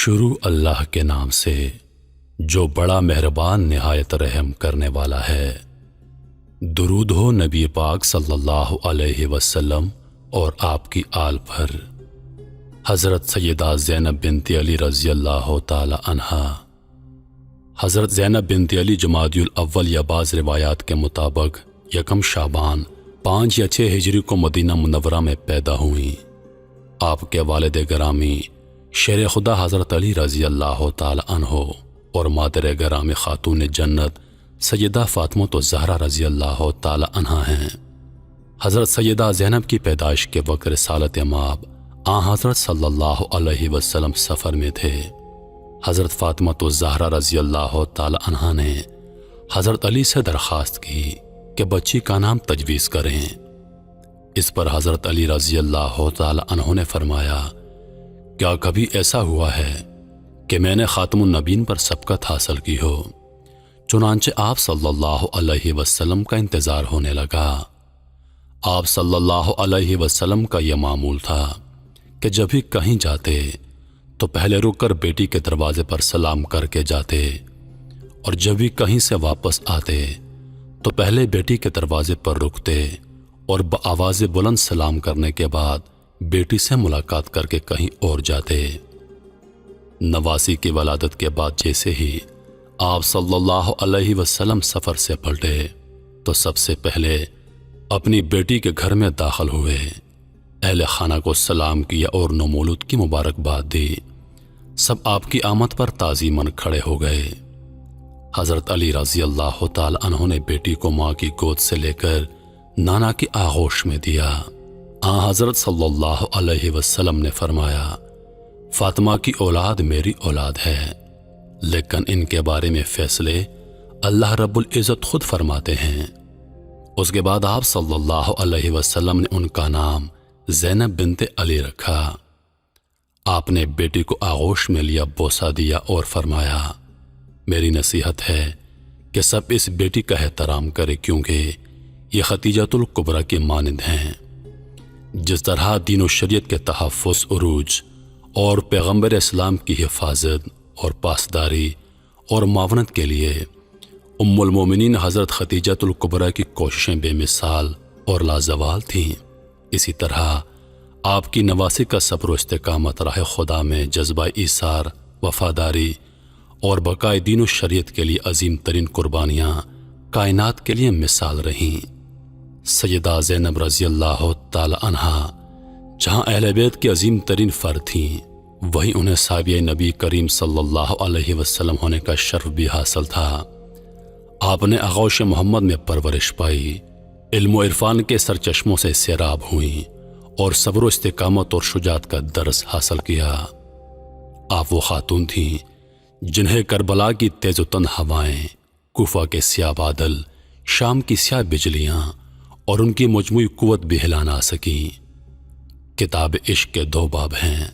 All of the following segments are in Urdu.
شروع اللہ کے نام سے جو بڑا مہربان نہایت رحم کرنے والا ہے۔ درود ہو نبی پاک صلی اللہ علیہ وسلم اور آپ کی آل پر۔ حضرت سیدہ زینب بنت علی رضی اللہ تعالی عنہا۔ حضرت زینب بنت علی جمادی الاول یا بعض روایات کے مطابق یکم شعبان 5 یا 6 ہجری کو مدینہ منورہ میں پیدا ہوئیں۔ آپ کے والد گرامی شیر خدا حضرت علی رضی اللہ تعالی عنہ اور مادر گرامی خاتون جنت سیدہ فاطمہ الزہرا رضی اللہ تعالی عنہا ہیں۔ حضرت سیدہ زینب کی پیدائش کے وقت رسالت مآب حضرت صلی اللہ علیہ وسلم سفر میں تھے۔ حضرت فاطمہ الزہرا رضی اللہ تعالی عنہا نے حضرت علی سے درخواست کی کہ بچی کا نام تجویز کریں۔ اس پر حضرت علی رضی اللہ تعالی عنہ نے فرمایا، کیا کبھی ایسا ہوا ہے کہ میں نے خاتم النبیین پر سبقت حاصل کی ہو؟ چنانچہ آپ صلی اللہ علیہ وسلم کا انتظار ہونے لگا۔ آپ صلی اللہ علیہ وسلم کا یہ معمول تھا کہ جب بھی کہیں جاتے تو پہلے رک کر بیٹی کے دروازے پر سلام کر کے جاتے، اور جب بھی کہیں سے واپس آتے تو پہلے بیٹی کے دروازے پر رکتے اور بآواز بلند سلام کرنے کے بعد بیٹی سے ملاقات کر کے کہیں اور جاتے۔ نواسی کی ولادت کے بعد جیسے ہی آپ صلی اللہ علیہ وسلم سفر سے پلٹے تو سب سے پہلے اپنی بیٹی کے گھر میں داخل ہوئے، اہل خانہ کو سلام کیا اور نومولود کی مبارکباد دی۔ سب آپ کی آمد پر تعظیماً کھڑے ہو گئے۔ حضرت علی رضی اللہ تعالی عنہ نے بیٹی کو ماں کی گود سے لے کر نانا کی آغوش میں دیا۔ حضرت صلی اللہ علیہ وسلم نے فرمایا، فاطمہ کی اولاد میری اولاد ہے، لیکن ان کے بارے میں فیصلے اللہ رب العزت خود فرماتے ہیں۔ اس کے بعد آپ صلی اللہ علیہ وسلم نے ان کا نام زینب بنت علی رکھا۔ آپ نے بیٹی کو آغوش میں لیا، بوسہ دیا اور فرمایا، میری نصیحت ہے کہ سب اس بیٹی کا احترام کرے، کیونکہ یہ ختیجۃ الکبریٰ کی مانند ہیں۔ جس طرح دین و شریعت کے تحفظ، عروج اور پیغمبر اسلام کی حفاظت اور پاسداری اور معاونت کے لیے ام المومنین حضرت ختیجۃ الکبریٰ کی کوششیں بے مثال اور لازوال تھیں، اسی طرح آپ کی نواسی کا صبر و استقامت راہ خدا میں جذبہ ایثار، وفاداری اور بقائے دین و شریعت کے لیے عظیم ترین قربانیاں کائنات کے لیے مثال رہیں۔ سیدہ زینب رضی اللہ تعالی عنہا جہاں اہل بیت کی عظیم ترین فرد تھیں، وہیں انہیں صحابیہ نبی کریم صلی اللہ علیہ وسلم ہونے کا شرف بھی حاصل تھا۔ آپ نے آغوش محمد میں پرورش پائی، علم و عرفان کے سرچشموں سے سیراب ہوئیں اور صبر و استقامت اور شجاعت کا درس حاصل کیا۔ آپ وہ خاتون تھیں جنہیں کربلا کی تیز و تند ہوائیں، کوفہ کے سیاہ بادل، شام کی سیاہ بجلیاں اور ان کی مجموعی قوت بھی ہلا نہ سکیں۔ کتاب عشق کے 2 باب ہیں،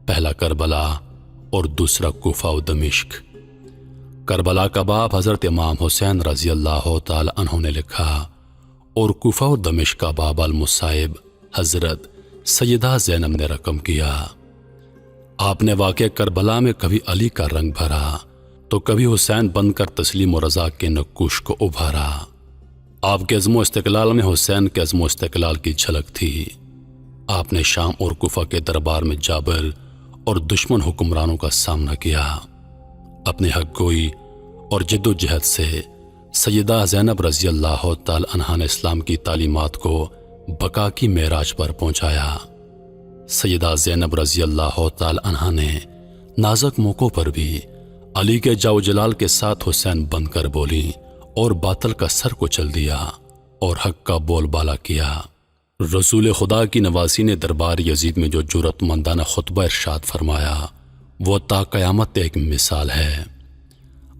پہلا کربلا اور دوسرا کوفہ و دمشق۔ کربلا کا باب حضرت امام حسین رضی اللہ تعالی عنہ نے لکھا، اور کوفہ و دمشق کا باب المصائب حضرت سیدہ زینب نے رقم کیا۔ آپ نے واقع کربلا میں کبھی علی کا رنگ بھرا تو کبھی حسین بن کر تسلیم و رضا کے نقوش کو ابھارا۔ آپ کے عزم و استقلال میں حسین کے عزم و استقلال کی جھلک تھی۔ آپ نے شام اور کوفہ کے دربار میں جابر اور دشمن حکمرانوں کا سامنا کیا۔ اپنے حق گوئی اور جد و جہد سے سیدہ زینب رضی اللہ تعالی عنہا نے اسلام کی تعلیمات کو بقا کی معراج پر پہنچایا۔ سیدہ زینب رضی اللہ تعالی عنہا نے نازک موقعوں پر بھی علی کے جاو جلال کے ساتھ حسین بن کر بولی اور باطل کا سر کو چل دیا اور حق کا بول بالا کیا۔ رسول خدا کی نواسی نے دربار یزید میں جو جرأت مندانہ خطبہ ارشاد فرمایا، وہ تا قیامت ایک مثال ہے۔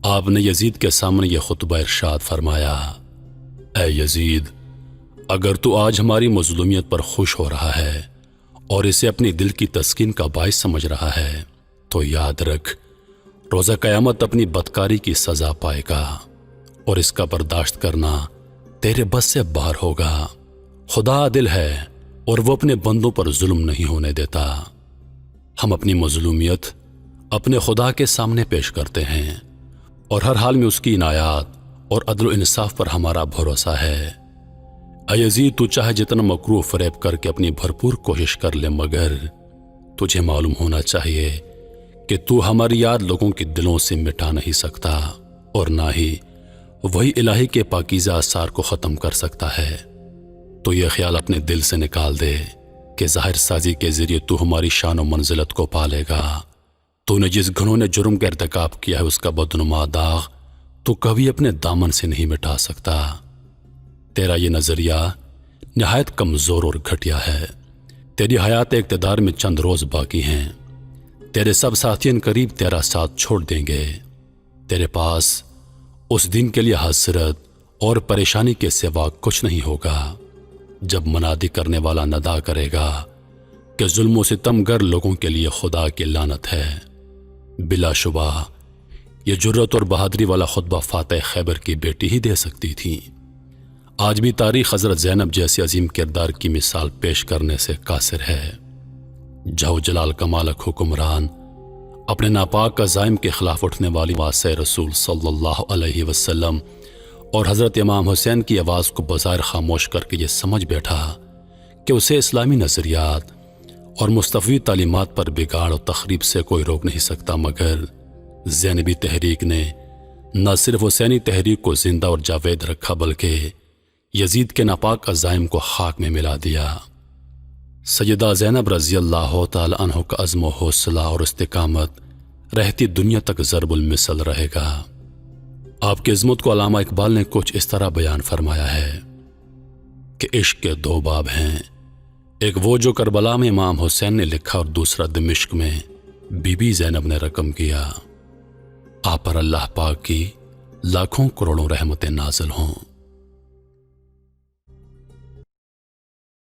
آپ نے یزید کے سامنے یہ خطبہ ارشاد فرمایا، اے یزید، اگر تو آج ہماری مظلومیت پر خوش ہو رہا ہے اور اسے اپنی دل کی تسکین کا باعث سمجھ رہا ہے تو یاد رکھ، روزہ قیامت اپنی بدکاری کی سزا پائے گا اور اس کا برداشت کرنا تیرے بس سے باہر ہوگا۔ خدا عادل ہے اور وہ اپنے بندوں پر ظلم نہیں ہونے دیتا۔ ہم اپنی مظلومیت اپنے خدا کے سامنے پیش کرتے ہیں اور ہر حال میں اس کی عنایات اور عدل و انصاف پر ہمارا بھروسہ ہے۔ اے یزید، تو چاہے جتنا مکروہ فریب کر کے اپنی بھرپور کوشش کر لے، مگر تجھے معلوم ہونا چاہیے کہ تو ہماری یاد لوگوں کے دلوں سے مٹا نہیں سکتا، اور نہ ہی وہی الہی کے پاکیزہ آثار کو ختم کر سکتا ہے۔ تو یہ خیال اپنے دل سے نکال دے کہ ظاہر سازی کے ذریعے تو ہماری شان و منزلت کو پالے گا۔ تو نے جس گھنوں جرم کا ارتکاب کیا ہے، اس کا بدنما داغ تو کبھی اپنے دامن سے نہیں مٹا سکتا۔ تیرا یہ نظریہ نہایت کمزور اور گھٹیا ہے۔ تیری حیات اقتدار میں چند روز باقی ہیں۔ تیرے سب ساتھین قریب تیرا ساتھ چھوڑ دیں گے۔ تیرے پاس اس دن کے لیے حسرت اور پریشانی کے سوا کچھ نہیں ہوگا، جب منادی کرنے والا ندا کرے گا کہ ظلم و ستم گر لوگوں کے لیے خدا کی لعنت ہے۔ بلا شبہ یہ جرت اور بہادری والا خطبہ فاتح خیبر کی بیٹی ہی دے سکتی تھی۔ آج بھی تاریخ حضرت زینب جیسی عظیم کردار کی مثال پیش کرنے سے قاصر ہے۔ جہو جلال کمالک حکمران اپنے ناپاک عزائم کے خلاف اٹھنے والی واسع رسول صلی اللہ علیہ وسلم اور حضرت امام حسین کی آواز کو بظاہر خاموش کر کے یہ سمجھ بیٹھا کہ اسے اسلامی نظریات اور مصطفی تعلیمات پر بگاڑ و تخریب سے کوئی روک نہیں سکتا، مگر زینبی تحریک نے نہ صرف حسینی تحریک کو زندہ اور جاوید رکھا، بلکہ یزید کے ناپاک عزائم کو خاک میں ملا دیا۔ سیدہ زینب رضی اللہ تعالی عنہ کا عزم و حوصلہ اور استقامت رہتی دنیا تک ضرب المثل رہے گا۔ آپ کی عظمت کو علامہ اقبال نے کچھ اس طرح بیان فرمایا ہے کہ عشق کے دو باب ہیں، ایک وہ جو کربلا میں امام حسین نے لکھا اور دوسرا دمشق میں بی بی زینب نے رقم کیا۔ آپ پر اللہ پاک کی لاکھوں کروڑوں رحمتیں نازل ہوں۔